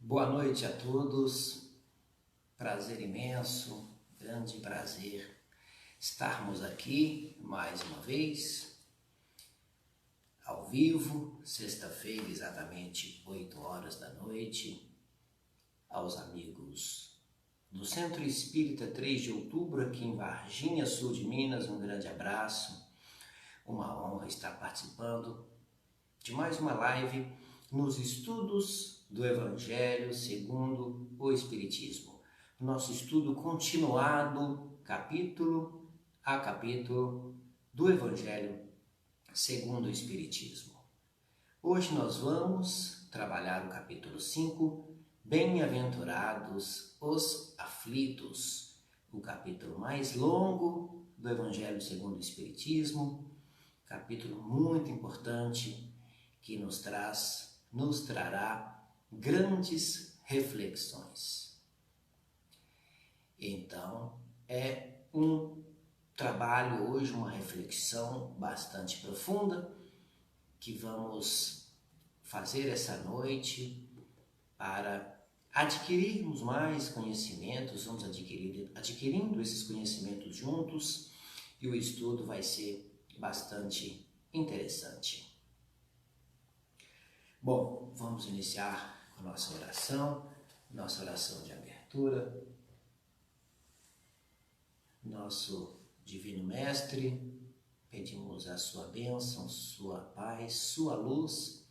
Boa noite a todos, prazer imenso, grande prazer estarmos aqui mais uma vez, ao vivo, sexta-feira, exatamente 8 horas da noite, aos amigos do Centro Espírita 3 de Outubro, aqui em Varginha, sul de Minas, um grande abraço, uma honra estar participando de mais uma live nos estudos do Evangelho segundo o Espiritismo. Nosso estudo continuado, capítulo a capítulo, do Evangelho segundo o Espiritismo. Hoje nós vamos trabalhar o capítulo 5, Bem-aventurados os aflitos, o capítulo mais longo do Evangelho segundo o Espiritismo, capítulo muito importante que nos trará grandes reflexões. Então, é um trabalho hoje, uma reflexão bastante profunda que vamos fazer essa noite para adquirirmos mais conhecimentos, vamos adquirindo esses conhecimentos juntos e o estudo vai ser bastante interessante. Bom, vamos iniciar com a nossa oração de abertura. Nosso Divino Mestre, pedimos a sua bênção, sua paz, sua luz,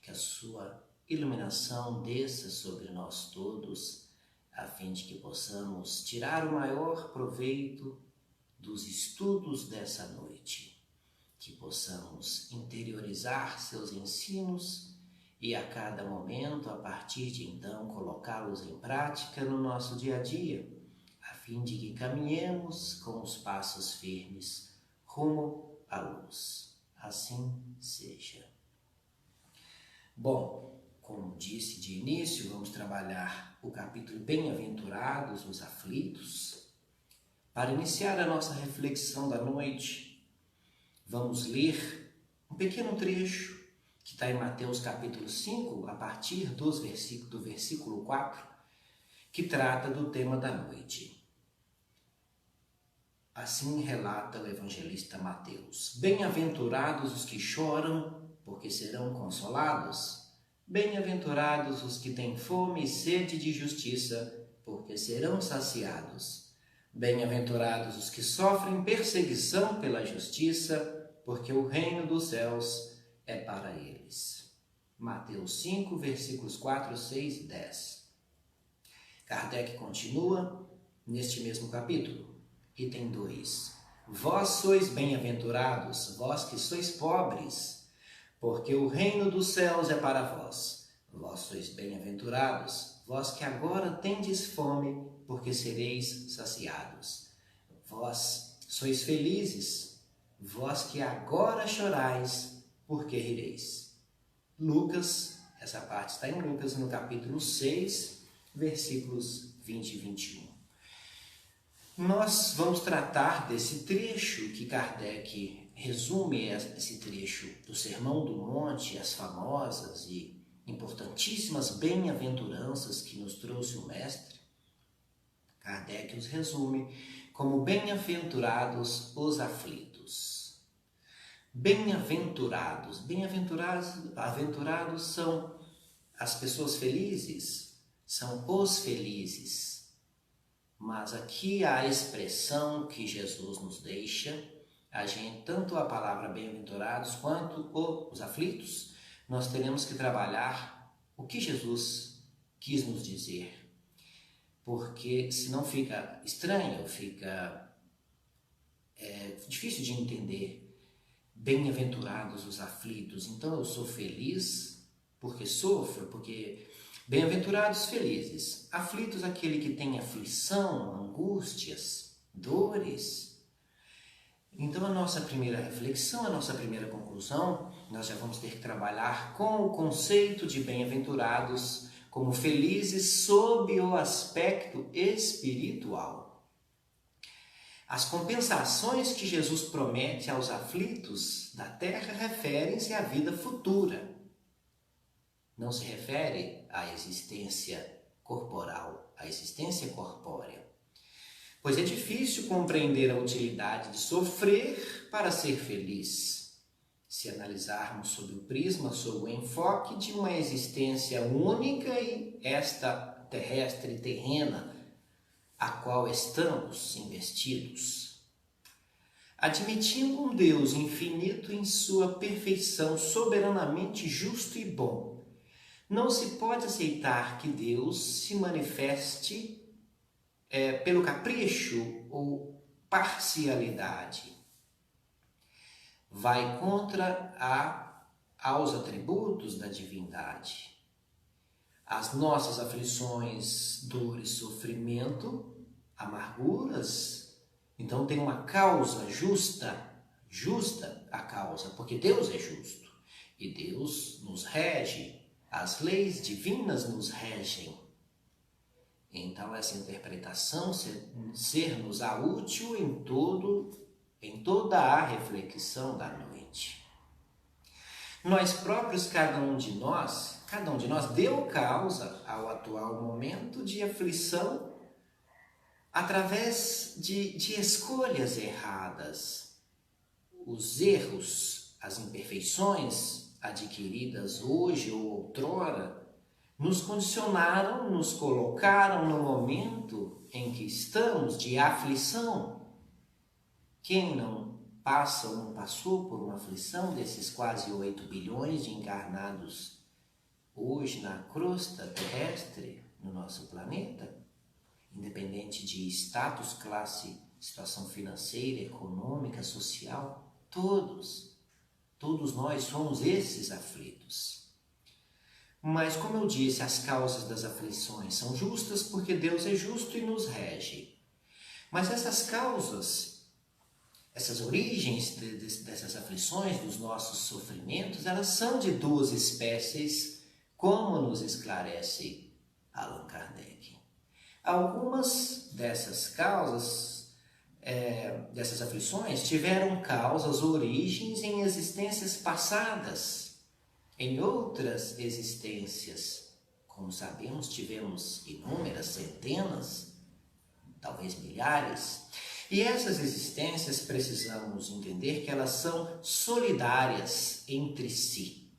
que a sua iluminação desça sobre nós todos, a fim de que possamos tirar o maior proveito dos estudos dessa noite, que possamos interiorizar seus ensinos e a cada momento, a partir de então, colocá-los em prática no nosso dia a dia, a fim de que caminhemos com os passos firmes rumo à luz. Assim seja. Bom, como disse de início, vamos trabalhar o capítulo Bem-aventurados os aflitos. Para iniciar a nossa reflexão da noite, vamos ler um pequeno trecho que está em Mateus capítulo 5, a partir do versículo 4, que trata do tema da noite. Assim relata o evangelista Mateus: Bem-aventurados os que choram, porque serão consolados. Bem-aventurados os que têm fome e sede de justiça, porque serão saciados. Bem-aventurados os que sofrem perseguição pela justiça, porque o reino dos céus é para eles. Mateus 5, versículos 4, 6 e 10. Kardec continua neste mesmo capítulo, item 2. Vós sois bem-aventurados, vós que sois pobres, porque o reino dos céus é para vós. Vós sois bem-aventurados, vós que agora tendes fome, porque sereis saciados. Vós sois felizes, vós que agora chorais, porque rireis. Lucas, essa parte está em Lucas, no capítulo 6, versículos 20 e 21. Nós vamos tratar desse trecho que Kardec resume, esse trecho do Sermão do Monte, as famosas e importantíssimas bem-aventuranças que nos trouxe o Mestre. Kardec os resume como bem-aventurados os aflitos. Bem-aventurados são as pessoas felizes, são os felizes. Mas aqui a expressão que Jesus nos deixa, tanto a palavra bem-aventurados quanto os aflitos, nós teremos que trabalhar o que Jesus quis nos dizer. Porque senão fica estranho, fica difícil de entender. Bem-aventurados os aflitos, então eu sou feliz porque sofro, porque bem-aventurados felizes, aflitos aquele que tem aflição, angústias, dores. Então a nossa primeira reflexão, a nossa primeira conclusão, nós já vamos ter que trabalhar com o conceito de bem-aventurados como felizes sob o aspecto espiritual. As compensações que Jesus promete aos aflitos da terra referem-se à vida futura. não se refere à existência corporal, à existência corpórea. Pois é difícil compreender a utilidade de sofrer para ser feliz, se analisarmos sob o prisma, sob o enfoque de uma existência única e esta terrestre e terrena, a qual estamos investidos. Admitindo um Deus infinito em sua perfeição, soberanamente justo e bom, não se pode aceitar que Deus se manifeste pelo capricho ou parcialidade. Vai contra aos atributos da divindade. As nossas aflições, dores, sofrimento, amarguras, então tem uma causa justa a causa, porque Deus é justo e Deus nos rege, as leis divinas nos regem. Então essa interpretação ser-nos-á útil em toda a reflexão da noite. Nós próprios, cada um de nós deu causa ao atual momento de aflição através de escolhas erradas. Os erros, as imperfeições adquiridas hoje ou outrora, nos condicionaram, nos colocaram no momento em que estamos de aflição. Quem não passa ou não passou por uma aflição desses quase 8 bilhões de encarnados hoje na crosta terrestre, no nosso planeta, independente de status, classe, situação financeira, econômica, social, todos nós somos esses aflitos. Mas, como eu disse, as causas das aflições são justas porque Deus é justo e nos rege. Mas essas causas, essas origens dessas aflições, dos nossos sofrimentos, elas são de duas espécies, como nos esclarece Allan Kardec. Algumas dessas causas, dessas aflições, tiveram causas, origens em existências passadas, em outras existências. Como sabemos, tivemos inúmeras, centenas, talvez milhares. E essas existências precisamos entender que elas são solidárias entre si.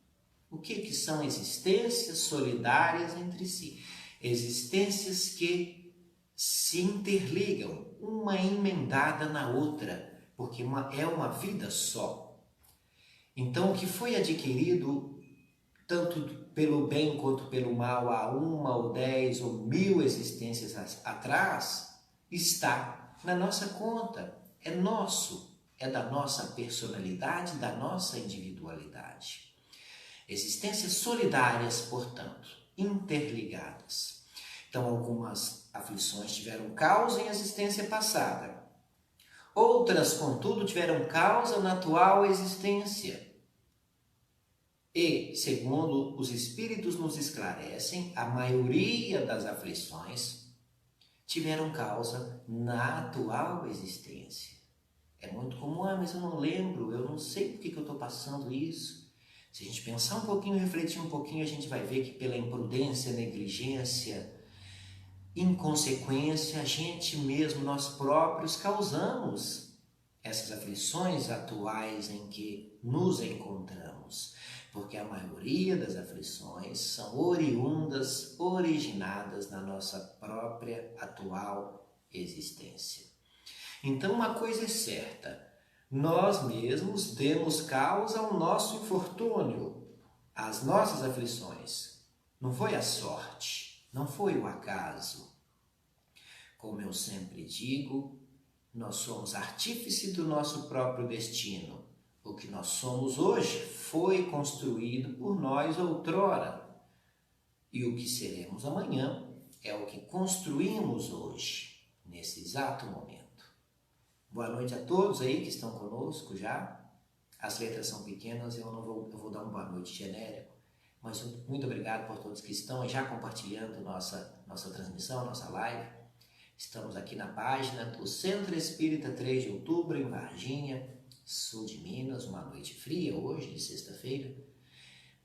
O que são existências solidárias entre si? Existências que se interligam, uma emendada na outra, porque é uma vida só. Então, o que foi adquirido tanto pelo bem quanto pelo mal há 1 ou 10 ou 1000 existências atrás, está na nossa conta, é nosso, é da nossa personalidade, da nossa individualidade. Existências solidárias, portanto, interligadas. Então, algumas aflições tiveram causa em existência passada. Outras, contudo, tiveram causa na atual existência. E, segundo os Espíritos nos esclarecem, a maioria das aflições tiveram causa na atual existência. É muito comum, mas eu não lembro, eu não sei por que eu estou passando isso. Se a gente pensar um pouquinho, refletir um pouquinho, a gente vai ver que pela imprudência, negligência, inconsequência, a gente mesmo, nós próprios, causamos essas aflições atuais em que nos encontramos. Porque a maioria das aflições são originadas na nossa própria atual existência. Então, uma coisa é certa, nós mesmos demos causa ao nosso infortúnio, às nossas aflições. Não foi a sorte, não foi o acaso. Como eu sempre digo, nós somos artífice do nosso próprio destino. O que nós somos hoje foi construído por nós outrora. E o que seremos amanhã é o que construímos hoje, nesse exato momento. Boa noite a todos aí que estão conosco já. As letras são pequenas, eu vou dar uma boa noite genérico. Mas muito obrigado por todos que estão já compartilhando nossa transmissão, nossa live. Estamos aqui na página do Centro Espírita 3 de Outubro, em Varginha, sul de Minas, uma noite fria hoje, de sexta-feira.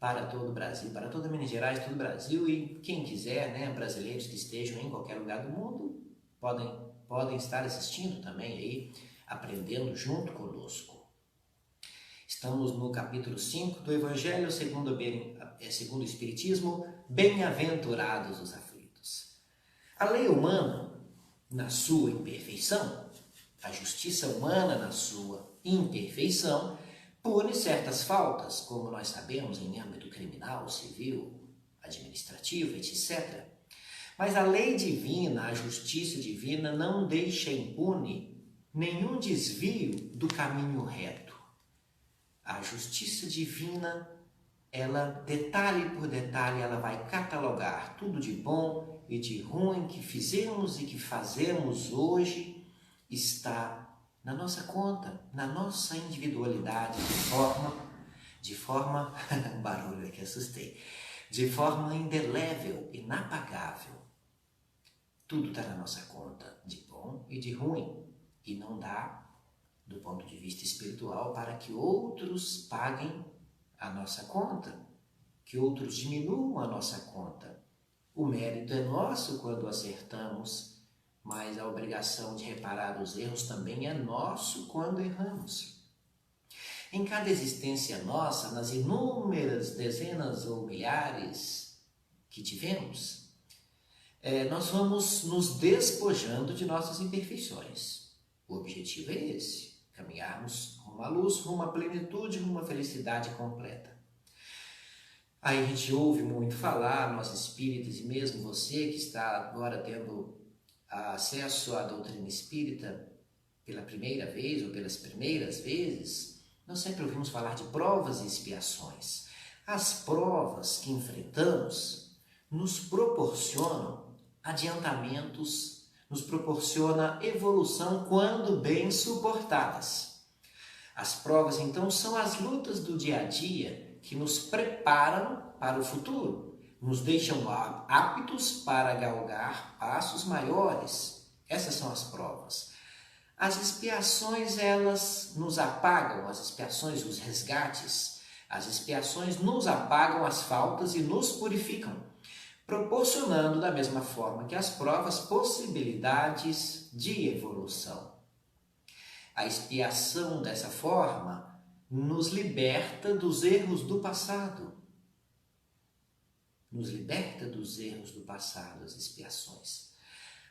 para todo o Brasil, para toda Minas Gerais, todo o Brasil, e quem quiser, né, brasileiros que estejam em qualquer lugar do mundo, podem estar assistindo também aí, aprendendo junto conosco. Estamos no capítulo 5 do Evangelho segundo o Espiritismo, Bem-aventurados os aflitos. A lei humana, na sua imperfeição, a justiça humana na sua imperfeição, pune certas faltas, como nós sabemos em âmbito criminal, civil, administrativo, etc. Mas a lei divina, a justiça divina não deixa impune nenhum desvio do caminho reto. A justiça divina, ela, detalhe por detalhe, ela vai catalogar tudo de bom e de ruim que fizemos e que fazemos hoje, está na nossa conta, na nossa individualidade, de forma, um barulho aqui, assustei, de forma indelével, inapagável. Tudo está na nossa conta, de bom e de ruim, e não dá, do ponto de vista espiritual, para que outros paguem a nossa conta, que outros diminuam a nossa conta. O mérito é nosso quando acertamos, mas a obrigação de reparar os erros também é nosso quando erramos. Em cada existência nossa, nas inúmeras dezenas ou milhares que tivemos, nós vamos nos despojando de nossas imperfeições. O objetivo é esse, caminharmos rumo à luz, rumo à plenitude, rumo à felicidade completa. Aí a gente ouve muito falar, nós espíritas, e mesmo você que está agora tendo acesso à doutrina espírita pela primeira vez ou pelas primeiras vezes, nós sempre ouvimos falar de provas e expiações. As provas que enfrentamos nos proporcionam adiantamentos, nos proporciona evolução quando bem suportadas. As provas, então, são as lutas do dia a dia que nos preparam para o futuro, nos deixam aptos para galgar passos maiores. Essas são as provas. As expiações, elas nos apagam, as expiações, os resgates, as expiações nos apagam as faltas e nos purificam, proporcionando da mesma forma que as provas possibilidades de evolução. A expiação dessa forma nos liberta dos erros do passado. Nos liberta dos erros do passado, as expiações.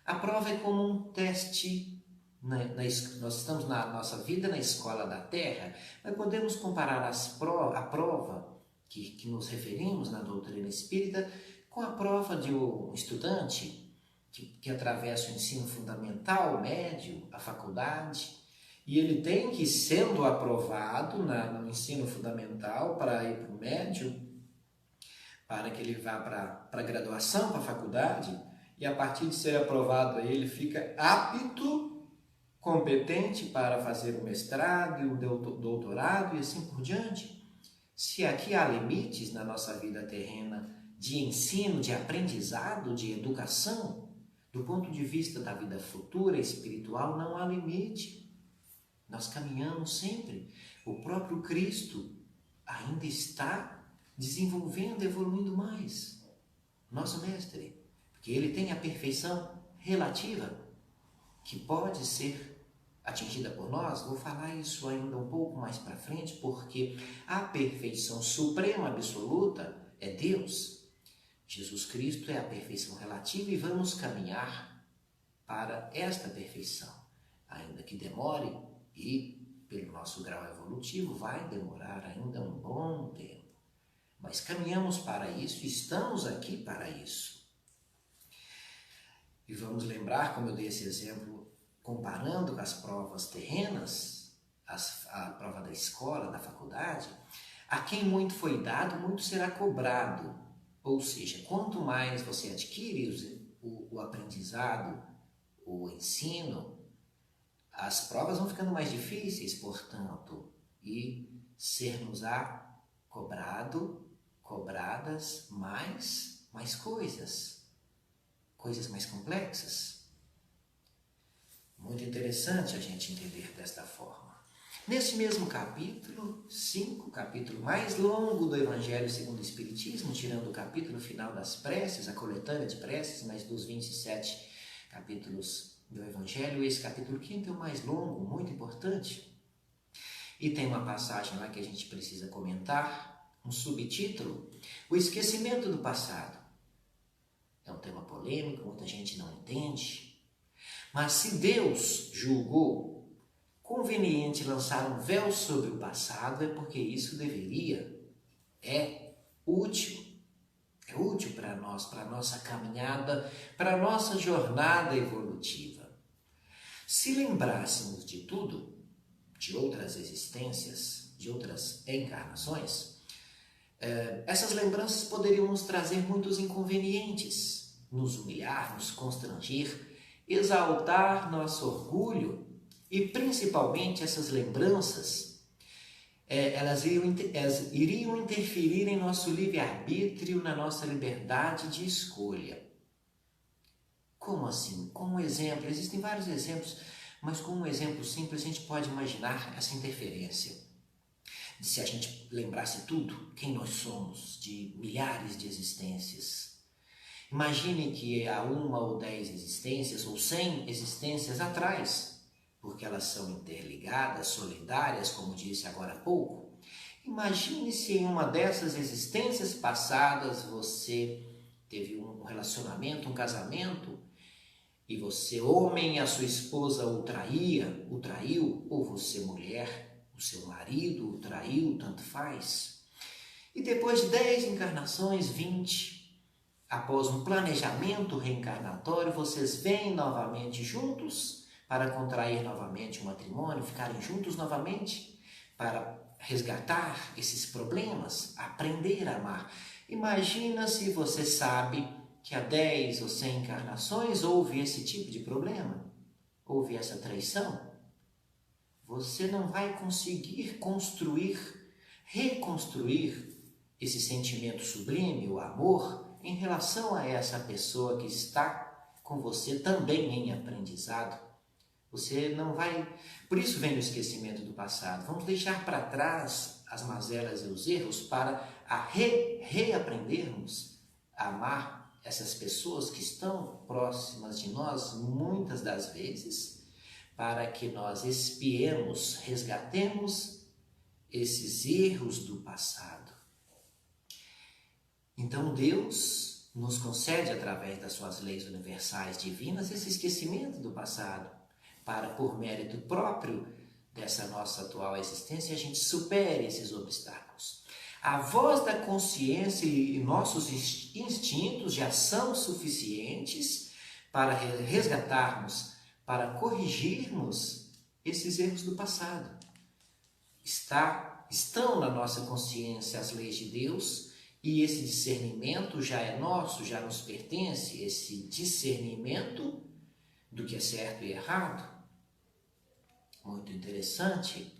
A prova é como um teste. Nós estamos na nossa vida na escola da Terra, mas podemos comparar a prova que nos referimos na doutrina espírita com a prova de um estudante que atravessa o ensino fundamental, médio, a faculdade, e ele tem que, sendo aprovado no ensino fundamental para ir para o médio, para que ele vá para a graduação, para a faculdade, e a partir de ser aprovado ele fica apto, competente para fazer o mestrado e o doutorado e assim por diante. Se aqui há limites na nossa vida terrena de ensino, de aprendizado, de educação, do ponto de vista da vida futura espiritual não há limite. Nós caminhamos sempre. O próprio Cristo ainda está desenvolvendo, evoluindo mais. Nosso mestre, porque ele tem a perfeição relativa que pode ser atingida por nós. Vou falar isso ainda um pouco mais para frente, porque a perfeição suprema absoluta é Deus. Jesus Cristo é a perfeição relativa e vamos caminhar para esta perfeição, ainda que demore, e pelo nosso grau evolutivo vai demorar ainda um bom tempo. Mas caminhamos para isso, estamos aqui para isso. E vamos lembrar, como eu dei esse exemplo, comparando com as provas terrenas, a prova da escola, da faculdade, a quem muito foi dado, muito será cobrado. Ou seja, quanto mais você adquire o aprendizado, o ensino, as provas vão ficando mais difíceis, portanto, e ser-nos-á cobradas mais coisas mais complexas. Muito interessante a gente entender desta forma. Nesse mesmo capítulo 5, capítulo mais longo do Evangelho segundo o Espiritismo, tirando o capítulo final das preces, a coletânea de preces, mas dos 27 capítulos do Evangelho, esse capítulo 5 é o mais longo, muito importante. E tem uma passagem lá que a gente precisa comentar, um subtítulo, o esquecimento do passado. É um tema polêmico, muita gente não entende. Mas se Deus julgou conveniente lançar um véu sobre o passado, é porque isso é útil para nós, para a nossa caminhada, para a nossa jornada evolutiva. Se lembrássemos de tudo, de outras existências, de outras encarnações, essas lembranças poderiam nos trazer muitos inconvenientes, nos humilhar, nos constranger, exaltar nosso orgulho e principalmente essas lembranças, elas iriam interferir em nosso livre-arbítrio, na nossa liberdade de escolha. Como assim? Com um exemplo, existem vários exemplos, mas com um exemplo simples a gente pode imaginar essa interferência. Se a gente lembrasse tudo, quem nós somos, de milhares de existências. Imagine que há 1 ou 10 existências, ou 100 existências atrás, porque elas são interligadas, solidárias, como disse agora há pouco. Imagine se em uma dessas existências passadas você teve um relacionamento, um casamento, e você, homem, a sua esposa o traiu, ou você, mulher, o seu marido o traiu, tanto faz. E depois de 10 encarnações, 20, após um planejamento reencarnatório, vocês vêm novamente juntos para contrair novamente o matrimônio, ficarem juntos novamente, para resgatar esses problemas, aprender a amar. Imagina se você sabe que há 10 ou 100 encarnações houve esse tipo de problema, houve essa traição. Você não vai conseguir reconstruir esse sentimento sublime, o amor, em relação a essa pessoa que está com você também em aprendizado. Você não vai... Por isso vem o esquecimento do passado. Vamos deixar para trás as mazelas e os erros para reaprendermos a amar essas pessoas que estão próximas de nós, muitas das vezes, para que nós expiemos, resgatemos esses erros do passado. Então Deus nos concede, através das suas leis universais divinas, esse esquecimento do passado, para, por mérito próprio dessa nossa atual existência, a gente supere esses obstáculos. A voz da consciência e nossos instintos já são suficientes para resgatarmos, para corrigirmos esses erros do passado. Estão na nossa consciência as leis de Deus, e esse discernimento já é nosso, já nos pertence, esse discernimento do que é certo e errado. Muito interessante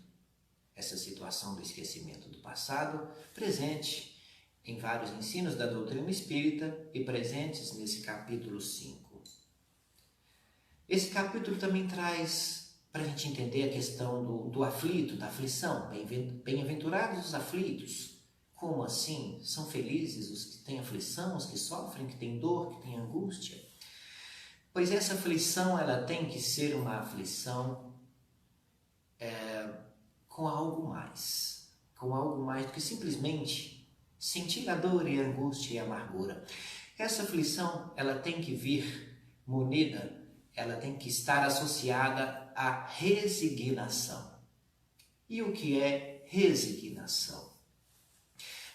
essa situação do esquecimento do passado, presente em vários ensinos da doutrina espírita e presentes nesse capítulo 5. Esse capítulo também traz, para a gente entender a questão do aflito, da aflição. Bem-aventurados os aflitos. Como assim? São felizes os que têm aflição, os que sofrem, que têm dor, que têm angústia? Pois essa aflição, ela tem que ser uma aflição com algo mais do que simplesmente sentir a dor e a angústia e a amargura. Essa aflição, ela tem que vir munida, ela tem que estar associada à resignação. E o que é resignação?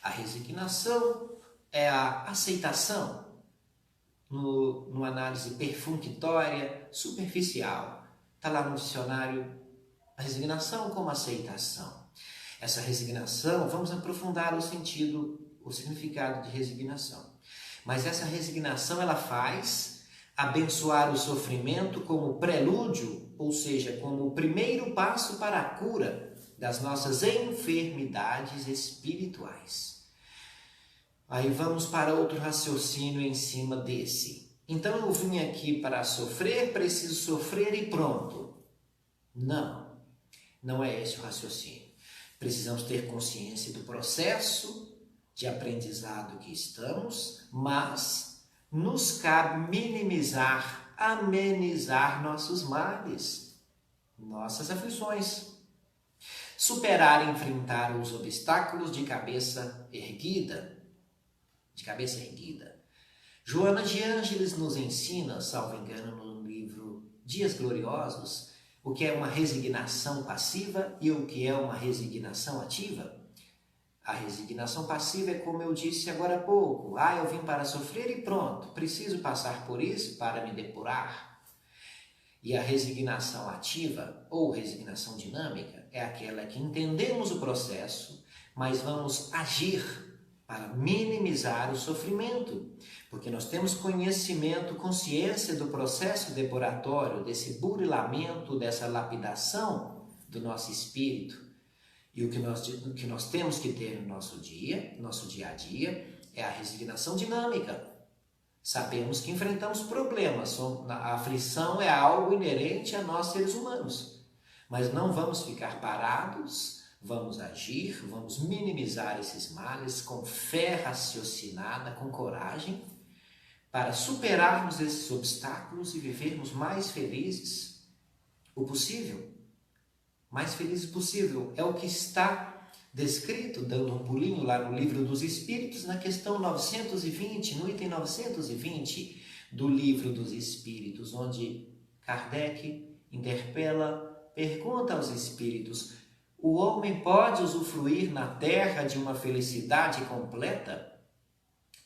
A resignação é a aceitação, numa análise perfunctória, superficial. Está lá no dicionário, a resignação como aceitação. Essa resignação, vamos aprofundar o significado de resignação. Mas essa resignação, ela faz abençoar o sofrimento como prelúdio, ou seja, como o primeiro passo para a cura das nossas enfermidades espirituais. Aí vamos para outro raciocínio em cima desse. Então eu vim aqui para sofrer, preciso sofrer e pronto. Não. Não é esse o raciocínio. Precisamos ter consciência do processo de aprendizado que estamos, mas nos cabe minimizar, amenizar nossos males, nossas aflições. Superar e enfrentar os obstáculos de cabeça erguida. Joana de Ângeles nos ensina, salvo engano, no livro Dias Gloriosos, o que é uma resignação passiva e o que é uma resignação ativa. A resignação passiva é como eu disse agora há pouco. Eu vim para sofrer e pronto, preciso passar por isso para me depurar. E a resignação ativa ou resignação dinâmica é aquela que entendemos o processo, mas vamos agir para minimizar o sofrimento, porque nós temos conhecimento, consciência do processo depuratório, desse burilamento, dessa lapidação do nosso espírito. E o que nós temos que ter no nosso dia a dia, é a resignação dinâmica. Sabemos que enfrentamos problemas, a aflição é algo inerente a nós seres humanos, mas não vamos ficar parados, vamos agir, vamos minimizar esses males com fé raciocinada, com coragem, para superarmos esses obstáculos e vivermos mais felizes o possível. Mais felizes possível é o que está descrito, dando um pulinho lá no Livro dos Espíritos, na questão 920, no item 920 do Livro dos Espíritos, onde Kardec interpela, pergunta aos espíritos: o homem pode usufruir na Terra de uma felicidade completa?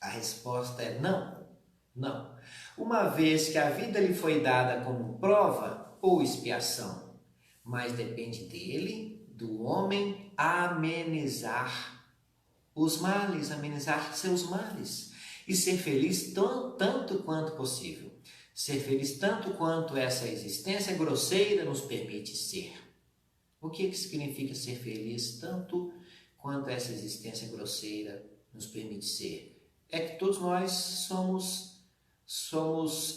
A resposta é não, não. Uma vez que a vida lhe foi dada como prova ou expiação, mas depende dele, do homem, amenizar os males, amenizar seus males e ser feliz tanto quanto possível. Ser feliz tanto quanto essa existência grosseira nos permite ser. O que significa ser feliz tanto quanto essa existência grosseira nos permite ser? É que todos nós somos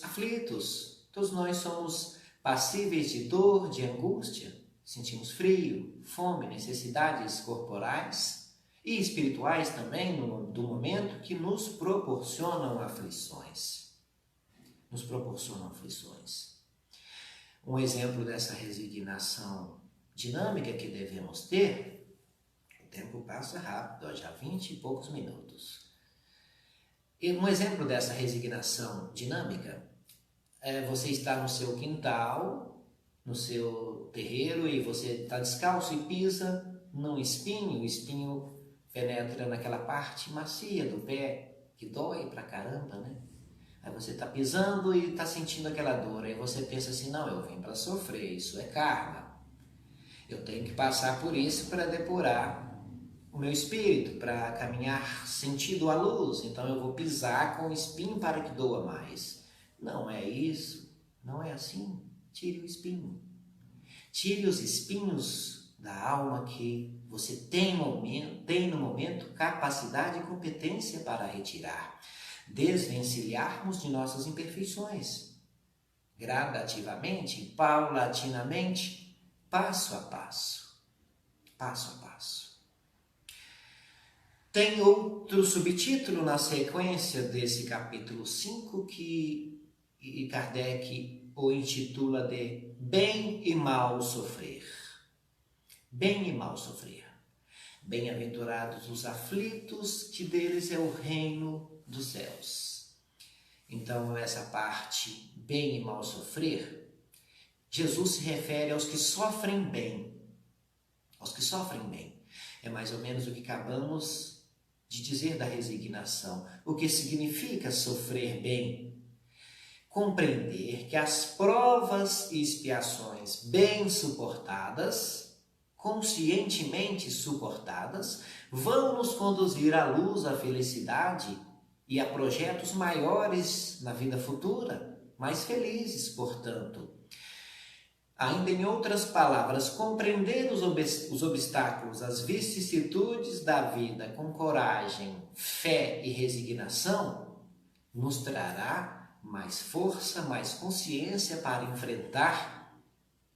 aflitos, todos nós somos passíveis de dor, de angústia, sentimos frio, fome, necessidades corporais e espirituais também do momento que nos proporcionam aflições. Um exemplo dessa resignação dinâmica que devemos ter, o tempo passa rápido, já 20 e poucos minutos. E um exemplo dessa resignação dinâmica é você estar no seu quintal, no seu terreiro, e você está descalço e pisa num espinho, o espinho penetra naquela parte macia do pé, que dói pra caramba, né? Aí você está pisando e está sentindo aquela dor, aí você pensa assim: não, eu vim para sofrer, isso é karma. Eu tenho que passar por isso para depurar o meu espírito, para caminhar sentido à luz, então eu vou pisar com o espinho para que doa mais. Não é isso, não é assim. Tire o espinho. Tire os espinhos da alma que você tem no momento capacidade e competência para retirar. Desvencilharmos de nossas imperfeições. Gradativamente, paulatinamente, passo a passo. Passo a passo. Tem outro subtítulo na sequência desse capítulo 5 que Kardec o intitula de Bem e Mal Sofrer. Bem e mal sofrer. Bem-aventurados os aflitos, que deles é o reino dos céus. Então, essa parte, bem e mal sofrer, Jesus se refere aos que sofrem bem. Aos que sofrem bem. É mais ou menos o que acabamos de dizer da resignação. O que significa sofrer bem? Compreender que as provas e expiações bem suportadas, conscientemente suportadas, vão nos conduzir à luz, à felicidade e a projetos maiores na vida futura, mais felizes, portanto. Ainda em outras palavras, compreender os obstáculos, as vicissitudes da vida com coragem, fé e resignação, nos trará mais força, mais consciência para enfrentar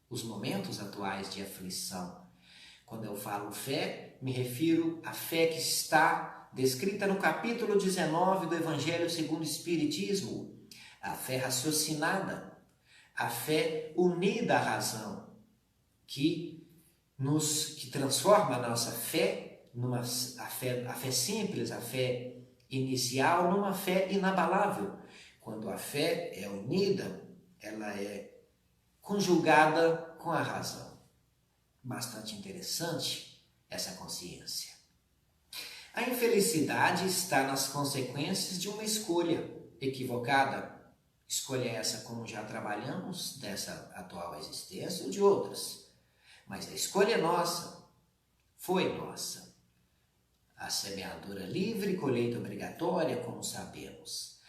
os momentos atuais de aflição. Quando eu falo fé, me refiro à fé que está descrita no capítulo 19 do Evangelho segundo o Espiritismo, a fé raciocinada, a fé unida à razão, que transforma a nossa fé, a fé simples, a fé inicial, numa fé inabalável. Quando a fé é unida, ela é conjugada com a razão. Bastante interessante essa consciência. A infelicidade está nas consequências de uma escolha equivocada. Escolha essa, como já trabalhamos, dessa atual existência ou de outras. Mas a escolha é nossa, foi nossa. A semeadura livre, colheita obrigatória, como sabemos.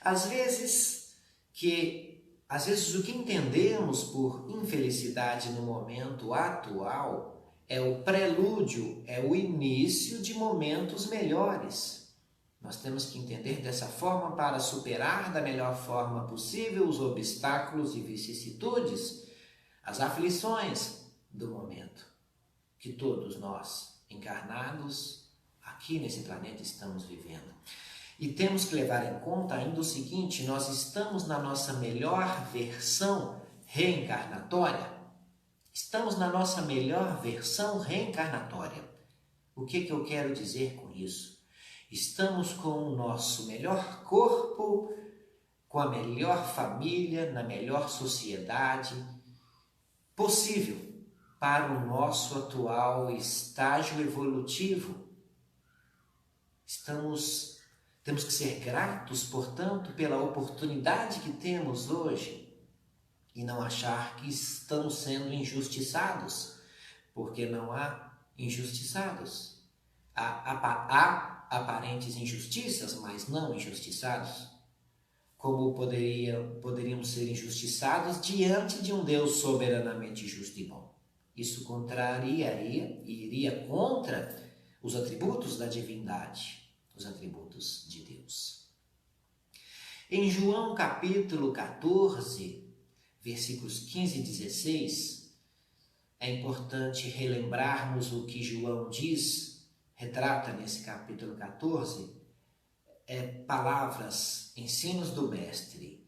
Às vezes o que entendemos por infelicidade no momento atual é o prelúdio, é o início de momentos melhores. Nós temos que entender dessa forma para superar da melhor forma possível os obstáculos e vicissitudes, as aflições do momento que todos nós, encarnados aqui nesse planeta, estamos vivendo. E temos que levar em conta ainda o seguinte: nós estamos na nossa melhor versão reencarnatória. Estamos na nossa melhor versão reencarnatória. O que eu quero dizer com isso? Estamos com o nosso melhor corpo, com a melhor família, na melhor sociedade possível para o nosso atual estágio evolutivo. Temos que ser gratos, portanto, pela oportunidade que temos hoje e não achar que estamos sendo injustiçados, porque não há injustiçados. Há aparentes injustiças, mas não injustiçados. Como poderíamos ser injustiçados diante de um Deus soberanamente justo e bom? Isso iria contra os atributos da divindade, os atributos de Deus. Em João capítulo 14, versículos 15 e 16, é importante relembrarmos o que João diz, retrata nesse capítulo 14, palavras, ensinos do Mestre.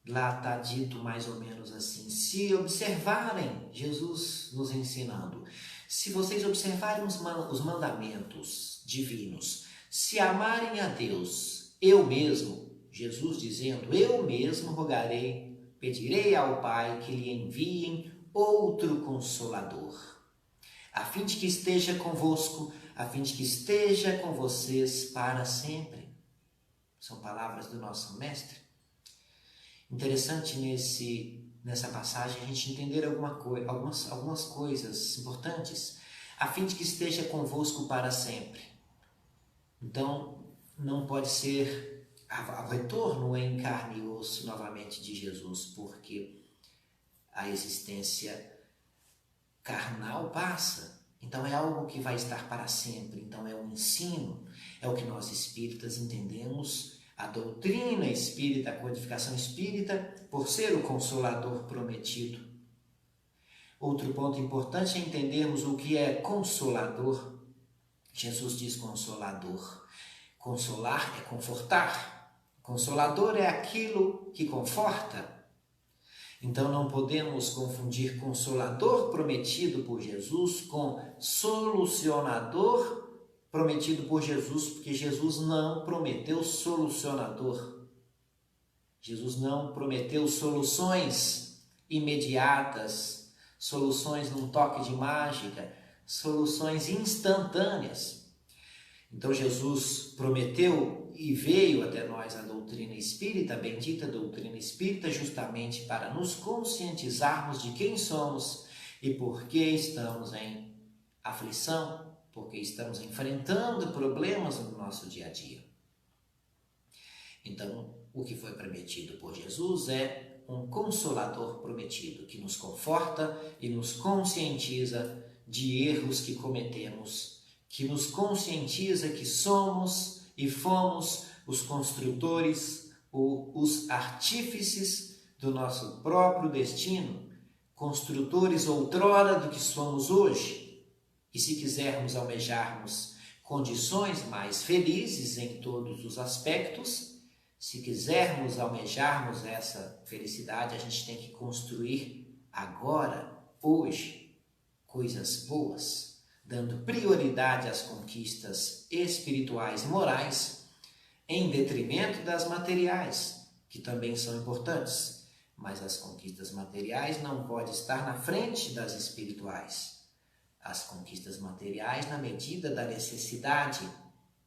Lá está dito mais ou menos assim: se observarem, Jesus nos ensinando, se vocês observarem os mandamentos divinos, se amarem a Deus, eu mesmo, Jesus dizendo, eu mesmo rogarei, pedirei ao Pai que lhe enviem outro Consolador, a fim de que esteja convosco, a fim de que esteja com vocês para sempre. São palavras do nosso Mestre. Interessante nessa passagem a gente entender algumas coisas importantes, a fim de que esteja convosco para sempre. Então, não pode ser o retorno em carne e osso novamente de Jesus, porque a existência carnal passa. Então é algo que vai estar para sempre. Então é um ensino, é o que nós espíritas entendemos, a doutrina espírita, a codificação espírita, por ser o Consolador prometido. Outro ponto importante é entendermos o que é Consolador. Jesus diz Consolador. Consolar é confortar. Consolador é aquilo que conforta. Então não podemos confundir Consolador prometido por Jesus com Solucionador prometido por Jesus, porque Jesus não prometeu solucionador. Jesus não prometeu soluções imediatas, soluções num toque de mágica, soluções instantâneas. Então Jesus prometeu e veio até nós a doutrina espírita, a bendita doutrina espírita, justamente para nos conscientizarmos de quem somos e por que estamos em aflição, porque estamos enfrentando problemas no nosso dia a dia. Então, o que foi prometido por Jesus é um Consolador prometido, que nos conforta e nos conscientiza de erros que cometemos, que nos conscientiza que somos e fomos os construtores, os artífices do nosso próprio destino, construtores outrora do que somos hoje. E se quisermos almejarmos condições mais felizes em todos os aspectos, se quisermos almejarmos essa felicidade, a gente tem que construir agora, hoje, coisas boas, dando prioridade às conquistas espirituais e morais, em detrimento das materiais, que também são importantes. Mas as conquistas materiais não podem estar na frente das espirituais. As conquistas materiais na medida da necessidade,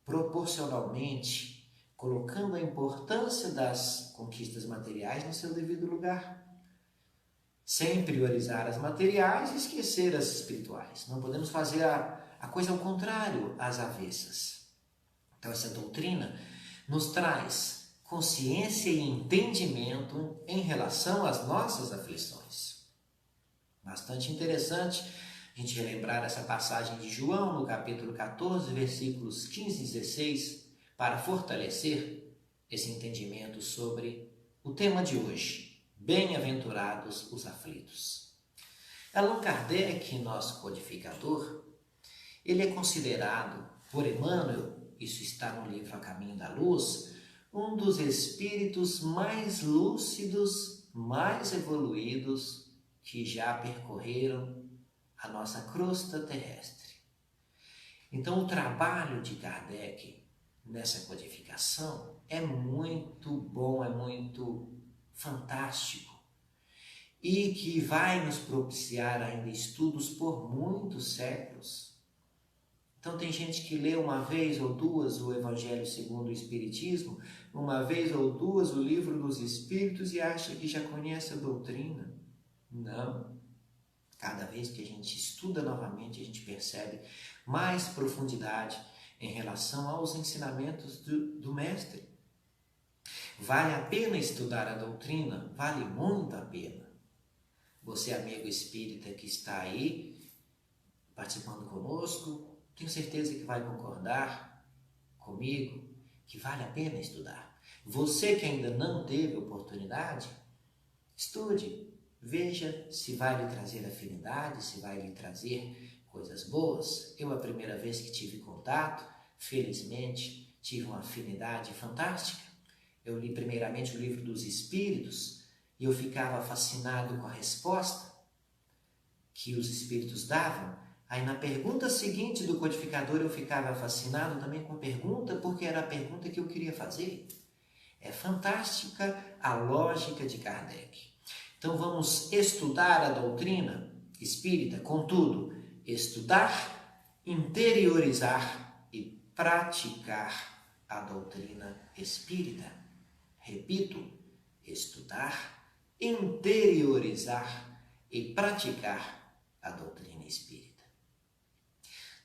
proporcionalmente, colocando a importância das conquistas materiais no seu devido lugar. Sem priorizar as materiais e esquecer as espirituais. Não podemos fazer a coisa ao contrário, às avessas. Então essa doutrina nos traz consciência e entendimento em relação às nossas aflições. Bastante interessante a gente relembrar essa passagem de João, no capítulo 14, versículos 15 e 16, para fortalecer esse entendimento sobre o tema de hoje: bem-aventurados os aflitos. Allan Kardec, nosso codificador, ele é considerado por Emmanuel, isso está no livro A Caminho da Luz, um dos espíritos mais lúcidos, mais evoluídos que já percorreram a nossa crosta terrestre. Então, o trabalho de Kardec nessa codificação é muito bom, é muito fantástico e que vai nos propiciar ainda estudos por muitos séculos. Então tem gente que lê uma vez ou duas o Evangelho segundo o Espiritismo, uma vez ou duas o Livro dos Espíritos e acha que já conhece a doutrina. Não. Cada vez que a gente estuda novamente, a gente percebe mais profundidade em relação aos ensinamentos do Mestre. Vale a pena estudar a doutrina? Vale muito a pena. Você, amigo espírita que está aí participando conosco, tenho certeza que vai concordar comigo que vale a pena estudar. Você que ainda não teve oportunidade, estude. Veja se vai lhe trazer afinidade, se vai lhe trazer coisas boas. Eu, a primeira vez que tive contato, felizmente, tive uma afinidade fantástica. Eu li primeiramente o Livro dos Espíritos e eu ficava fascinado com a resposta que os Espíritos davam. Aí na pergunta seguinte do codificador eu ficava fascinado também com a pergunta, porque era a pergunta que eu queria fazer. É fantástica a lógica de Kardec. Então vamos estudar a doutrina espírita, contudo, estudar, interiorizar e praticar a doutrina espírita. Repito, estudar, interiorizar e praticar a doutrina espírita.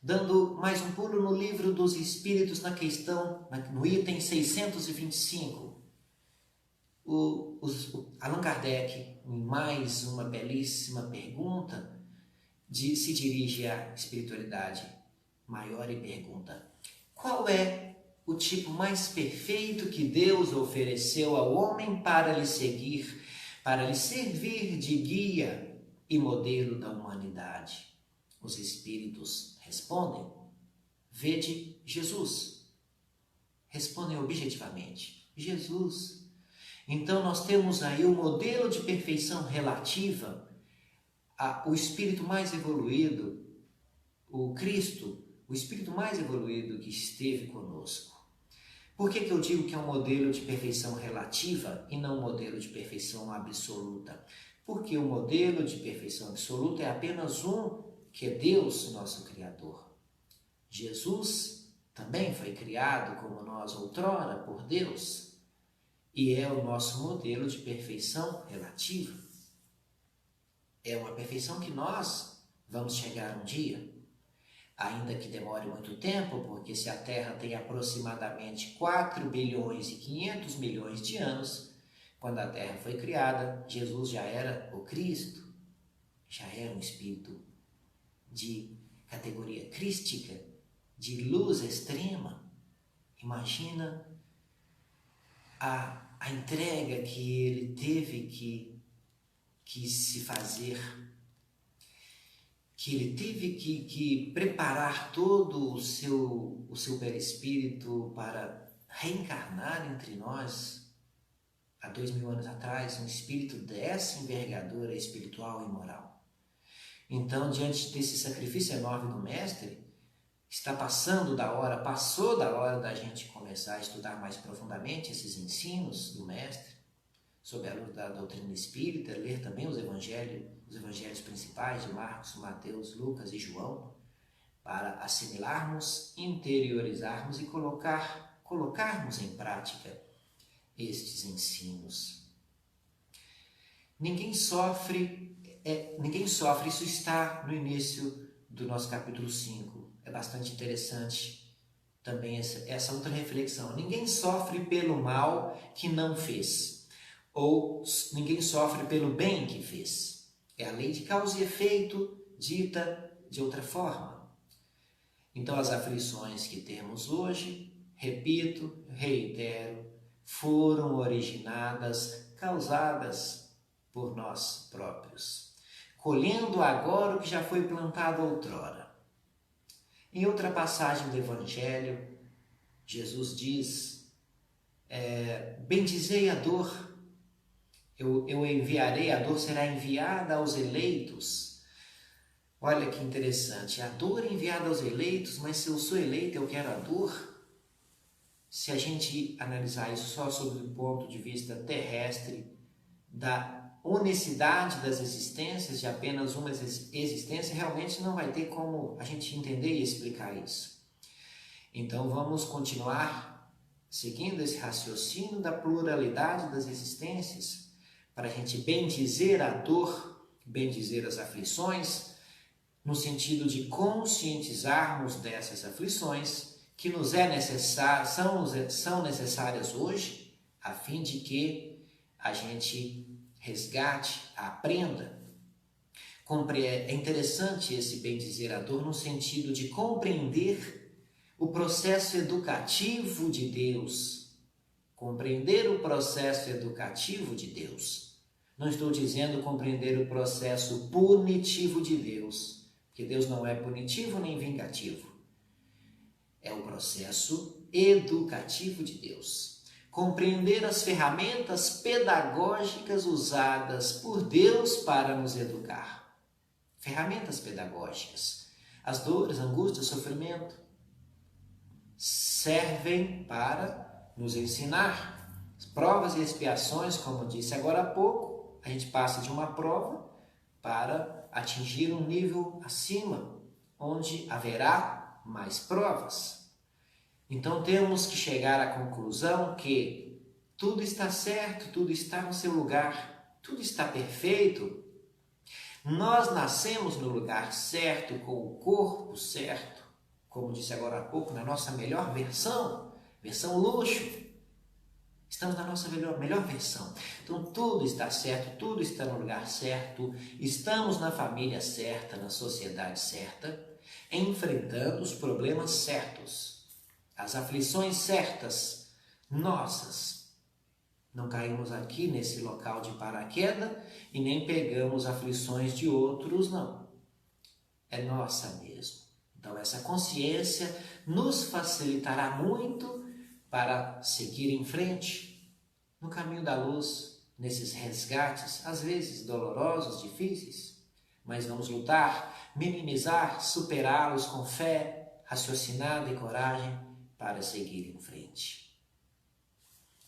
Dando mais um pulo no Livro dos Espíritos, na questão, no item 625, Allan Kardec, em mais uma belíssima pergunta, se dirige à espiritualidade maior e pergunta: qual é o tipo mais perfeito que Deus ofereceu ao homem para lhe seguir, para lhe servir de guia e modelo da humanidade? Os Espíritos respondem: vede Jesus. Respondem objetivamente: Jesus. Então nós temos aí o modelo de perfeição relativa, o espírito mais evoluído, o Cristo, o espírito mais evoluído que esteve conosco. Por que eu digo que é um modelo de perfeição relativa e não um modelo de perfeição absoluta? Porque o modelo de perfeição absoluta é apenas um, que é Deus, nosso Criador. Jesus também foi criado como nós outrora por Deus. E é o nosso modelo de perfeição relativa. É uma perfeição que nós vamos chegar um dia, ainda que demore muito tempo, porque se a Terra tem aproximadamente 4 bilhões e 500 milhões de anos, quando a Terra foi criada, Jesus já era o Cristo, já era um espírito de categoria crística, de luz extrema. Imagina a entrega que ele teve que quis se fazer, que ele teve que preparar todo o seu perispírito para reencarnar entre nós há 2000 anos atrás, um espírito dessa envergadura espiritual e moral. Então, diante desse sacrifício enorme do Mestre, passou da hora da gente começar a estudar mais profundamente esses ensinos do Mestre, sob a luz da doutrina espírita, ler também os evangelhos principais de Marcos, Mateus, Lucas e João, para assimilarmos, interiorizarmos e colocarmos em prática estes ensinos. Ninguém sofre, isso está no início do nosso capítulo 5. É bastante interessante também essa outra reflexão. Ninguém sofre pelo mal que não fez, ou ninguém sofre pelo bem que fez. É a lei de causa e efeito dita de outra forma. Então, as aflições que temos hoje, repito, reitero, foram causadas por nós próprios, colhendo agora o que já foi plantado outrora. Em outra passagem do Evangelho, Jesus diz, bendizei a dor, eu enviarei, a dor será enviada aos eleitos. Olha que interessante, a dor enviada aos eleitos, mas se eu sou eleito, eu quero a dor? Se a gente analisar isso só sob o ponto de vista terrestre, da unicidade das existências, de apenas uma existência, realmente não vai ter como a gente entender e explicar isso. Então vamos continuar seguindo esse raciocínio da pluralidade das existências, para a gente bendizer a dor, bendizer as aflições, no sentido de conscientizarmos dessas aflições que são necessárias hoje, a fim de que a gente resgate, aprenda. É interessante esse bendizer a dor no sentido de compreender o processo educativo de Deus. Compreender o processo educativo de Deus. Não estou dizendo compreender o processo punitivo de Deus, porque Deus não é punitivo nem vingativo. É o processo educativo de Deus. Compreender as ferramentas pedagógicas usadas por Deus para nos educar. Ferramentas pedagógicas. As dores, angústias, sofrimento servem para nos ensinar. As provas e expiações, como disse agora há pouco, a gente passa de uma prova para atingir um nível acima, onde haverá mais provas. Então temos que chegar à conclusão que tudo está certo, tudo está no seu lugar, tudo está perfeito. Nós nascemos no lugar certo, com o corpo certo, como disse agora há pouco, na nossa melhor versão luxo. Estamos na nossa melhor versão. Então tudo está certo, tudo está no lugar certo, estamos na família certa, na sociedade certa, enfrentando os problemas certos, as aflições certas, nossas. Não caímos aqui nesse local de paraquedas e nem pegamos aflições de outros, não. É nossa mesmo. Então essa consciência nos facilitará muito para seguir em frente no caminho da luz, nesses resgates, às vezes dolorosos, difíceis, mas vamos lutar, minimizar, superá-los com fé, raciocinada e coragem para seguir em frente.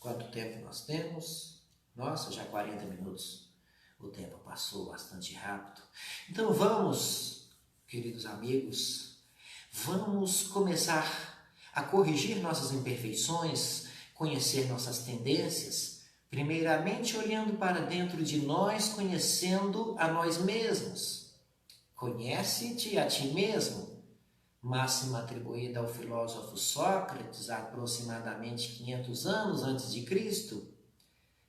Quanto tempo nós temos? Nossa, já 40 minutos. O tempo passou bastante rápido. Então vamos, queridos amigos, vamos começar a corrigir nossas imperfeições, conhecer nossas tendências, primeiramente olhando para dentro de nós, conhecendo a nós mesmos. Conhece-te a ti mesmo, máxima atribuída ao filósofo Sócrates há aproximadamente 500 anos antes de Cristo.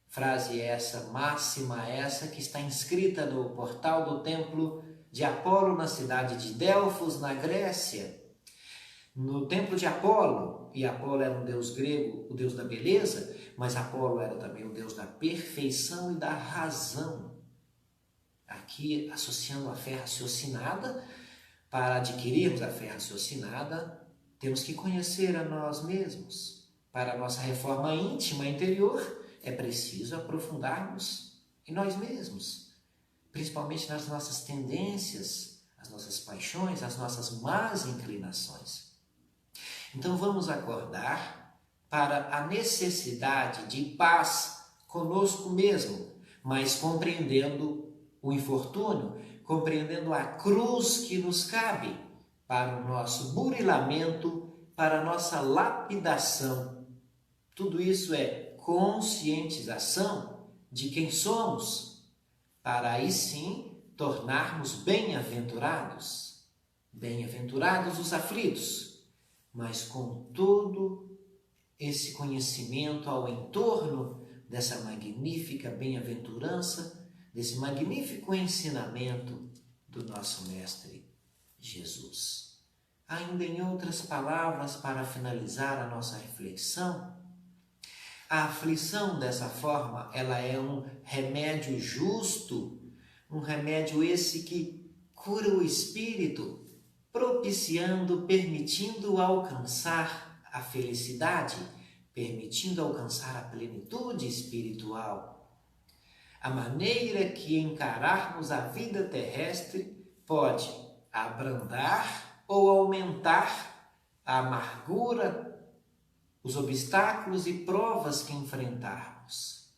Frase essa, máxima essa, que está inscrita no portal do templo de Apolo na cidade de Delfos, na Grécia. No templo de Apolo, e Apolo era um deus grego, o deus da beleza, mas Apolo era também o deus da perfeição e da razão. Aqui, associando a fé raciocinada, para adquirirmos a fé raciocinada, temos que conhecer a nós mesmos. Para a nossa reforma íntima interior, é preciso aprofundarmos em nós mesmos, principalmente nas nossas tendências, as nossas paixões, as nossas más inclinações. Então vamos acordar para a necessidade de paz conosco mesmo, mas compreendendo o infortúnio, compreendendo a cruz que nos cabe para o nosso burilamento, para a nossa lapidação. Tudo isso é conscientização de quem somos, para aí sim tornarmos bem-aventurados. Bem-aventurados os aflitos, mas com todo esse conhecimento ao entorno dessa magnífica bem-aventurança, desse magnífico ensinamento do nosso Mestre Jesus. Ainda em outras palavras, para finalizar a nossa reflexão, a aflição dessa forma, ela é um remédio justo, um remédio esse que cura o espírito, propiciando, permitindo alcançar a felicidade, permitindo alcançar a plenitude espiritual. A maneira que encararmos a vida terrestre pode abrandar ou aumentar a amargura, os obstáculos e provas que enfrentarmos.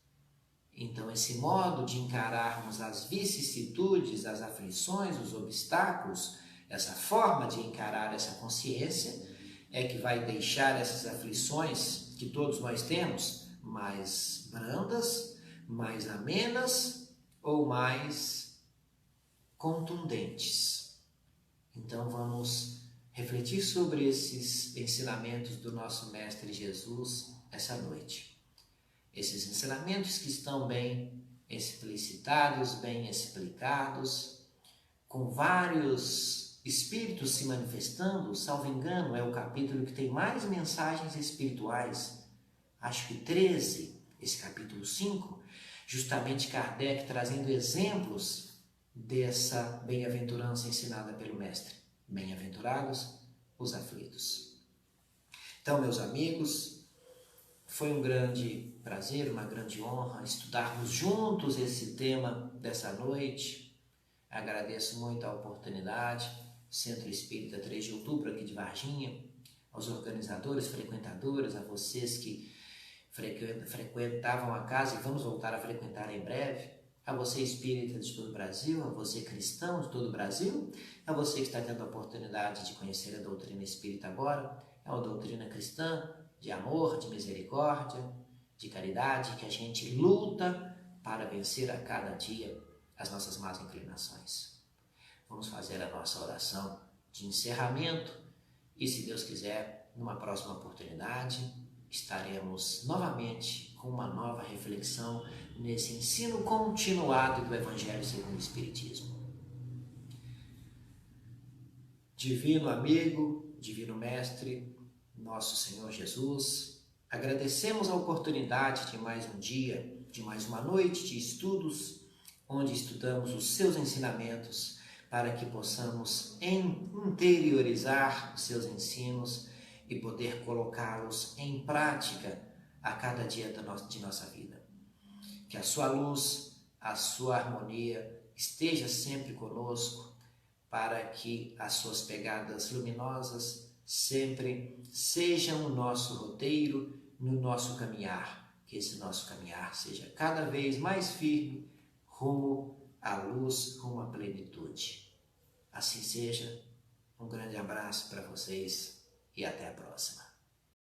Então, esse modo de encararmos as vicissitudes, as aflições, os obstáculos, essa forma de encarar essa consciência é que vai deixar essas aflições que todos nós temos mais brandas, mais amenas ou mais contundentes. Então, vamos refletir sobre esses ensinamentos do nosso Mestre Jesus essa noite. Esses ensinamentos que estão bem explicitados, bem explicados, com vários espíritos se manifestando, salvo engano, é o capítulo que tem mais mensagens espirituais, acho que 13, esse capítulo 5, justamente Kardec trazendo exemplos dessa bem-aventurança ensinada pelo Mestre. Bem-aventurados os aflitos. Então, meus amigos, foi um grande prazer, uma grande honra estudarmos juntos esse tema dessa noite. Agradeço muito a oportunidade, Centro Espírita 3 de Outubro aqui de Varginha, aos organizadores, frequentadores, a vocês que frequentavam a casa e vamos voltar a frequentar em breve, a você espírita de todo o Brasil, a você cristão de todo o Brasil, a você que está tendo a oportunidade de conhecer a doutrina espírita agora, é uma doutrina cristã de amor, de misericórdia, de caridade, que a gente luta para vencer a cada dia as nossas más inclinações. Vamos fazer a nossa oração de encerramento e, se Deus quiser, numa próxima oportunidade, estaremos novamente com uma nova reflexão nesse ensino continuado do Evangelho segundo o Espiritismo. Divino amigo, divino mestre, nosso Senhor Jesus, agradecemos a oportunidade de mais um dia, de mais uma noite de estudos, onde estudamos os seus ensinamentos para que possamos interiorizar os seus ensinos e poder colocá-los em prática a cada dia de nossa vida. Que a sua luz, a sua harmonia esteja sempre conosco, para que as suas pegadas luminosas sempre sejam o nosso roteiro, no nosso caminhar. Que esse nosso caminhar seja cada vez mais firme, rumo à luz, rumo à plenitude. Assim seja. Um grande abraço para vocês e até a próxima.